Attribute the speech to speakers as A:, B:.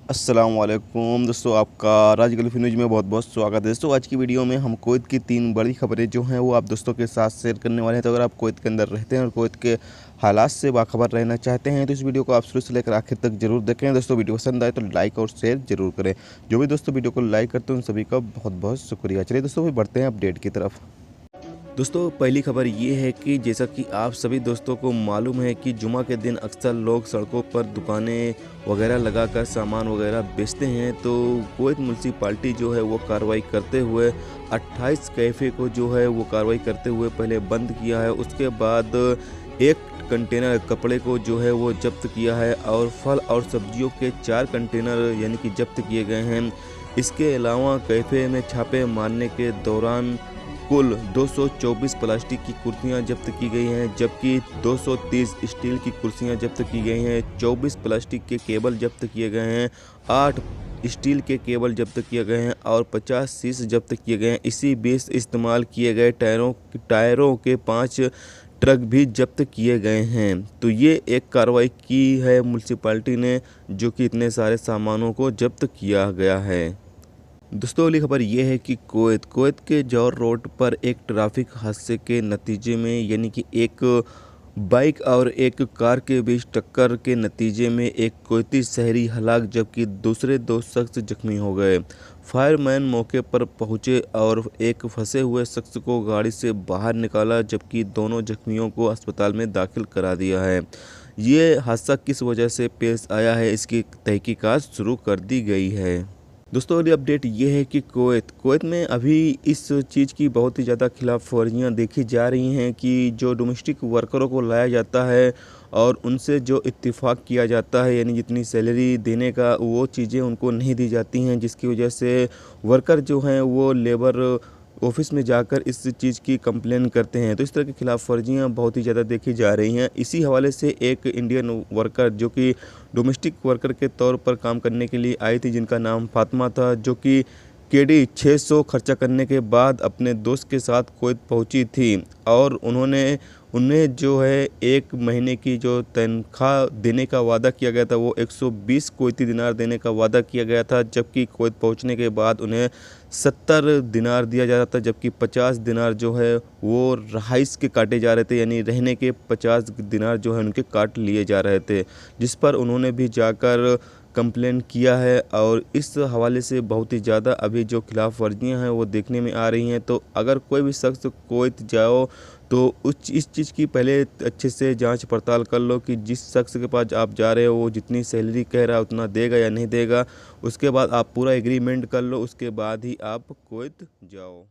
A: अस्सलामुअलैकुम दोस्तों, आपका राज गल्फ न्यूज़ में बहुत बहुत स्वागत है। दोस्तों, आज की वीडियो में हम कुवैत की 3 बड़ी खबरें जो हैं वो आप दोस्तों के साथ शेयर करने वाले हैं। तो अगर आप कुवैत के अंदर रहते हैं और कुवैत के हालात से बाखबर रहना चाहते हैं तो इस वीडियो को आप शुरू से लेकर आखिर तक जरूर देखें। दोस्तों, वीडियो पसंद आए तो लाइक और शेयर जरूर करें। जो भी दोस्तों वीडियो को लाइक करते हैं उन सभी का बहुत बहुत शुक्रिया। चलिए दोस्तों, फिर बढ़ते हैं अपडेट की तरफ। दोस्तों, पहली खबर ये है कि जैसा कि आप सभी दोस्तों को मालूम है कि जुमा के दिन अक्सर लोग सड़कों पर दुकानें वगैरह लगाकर सामान वगैरह बेचते हैं। तो कुवैत म्युनिसिपैलिटी जो है वो कार्रवाई करते हुए 28 कैफ़े को जो है वो कार्रवाई करते हुए पहले बंद किया है। उसके बाद एक कंटेनर कपड़े को जो है वो जब्त किया है और फल और सब्जियों के 4 कंटेनर यानी कि जब्त किए गए हैं। इसके अलावा कैफ़े में छापे मारने के दौरान कुल 224 प्लास्टिक की कुर्सियां जब्त की गई हैं, जबकि 230 स्टील की कुर्सियां जब्त की गई हैं, 24 प्लास्टिक के केबल जब्त किए गए हैं, 8 स्टील के केबल जब्त किए गए हैं और 50 शीश जब्त किए गए हैं। इसी बीच इस्तेमाल किए गए टायरों के 5 ट्रक भी जब्त किए गए हैं। तो ये एक कार्रवाई की है म्युनिसिपैलिटी ने, जो कि इतने सारे सामानों को जब्त किया गया है। दोस्तों, अगली खबर ये है कि कुवैत के जौर रोड पर एक ट्रैफिक हादसे के नतीजे में यानी कि एक बाइक और एक कार के बीच टक्कर के नतीजे में एक कुवैती शहरी हलाक जबकि दूसरे 2 शख्स जख्मी हो गए। फायरमैन मौके पर पहुंचे और एक फंसे हुए शख्स को गाड़ी से बाहर निकाला, जबकि दोनों जख्मियों को अस्पताल में दाखिल करा दिया है। ये हादसा किस वजह से पेश आया है, इसकी तहकीकात शुरू कर दी गई है। दोस्तों, अगली अपडेट ये है कि कुवैत में अभी इस चीज़ की बहुत ही ज़्यादा खिलाफ वर्जियाँ देखी जा रही हैं कि जो डोमेस्टिक वर्करों को लाया जाता है और उनसे जो इत्तेफाक किया जाता है यानी जितनी सैलरी देने का वो चीज़ें उनको नहीं दी जाती हैं, जिसकी वजह से वर्कर जो हैं वो लेबर ऑफिस में जाकर इस चीज़ की कंप्लेन करते हैं। तो इस तरह की खिलाफ वर्जियाँ बहुत ही ज़्यादा देखी जा रही हैं। इसी हवाले से एक इंडियन वर्कर जो कि डोमेस्टिक वर्कर के तौर पर काम करने के लिए आई थी, जिनका नाम फातिमा था, जो कि केडी 600 खर्चा करने के बाद अपने दोस्त के साथ कुवैत पहुंची थी और उन्हें जो है 1 महीने की जो तनख्वाह देने का वादा किया गया था वो 120 कुवैती दिनार देने का वादा किया गया था, जबकि कुवैत पहुंचने के बाद उन्हें 70 दिनार दिया जा रहा था, जबकि 50 दिनार जो है वो रहाइश के काटे जा रहे थे यानी रहने के 50 दिनार जो है उनके काट लिए जा रहे थे, जिस पर उन्होंने भी जाकर कंप्लेन किया है। और इस हवाले से बहुत ही ज़्यादा अभी जो खिलाफ वर्जियाँ हैं वो देखने में आ रही हैं। तो अगर कोई भी शख्स कुवैत जाओ तो इस चीज़ की पहले अच्छे से जांच पड़ताल कर लो कि जिस शख्स के पास आप जा रहे हो वो जितनी सैलरी कह रहा है उतना देगा या नहीं देगा। उसके बाद आप पूरा एग्रीमेंट कर लो, उसके बाद ही आप कुवैत जाओ।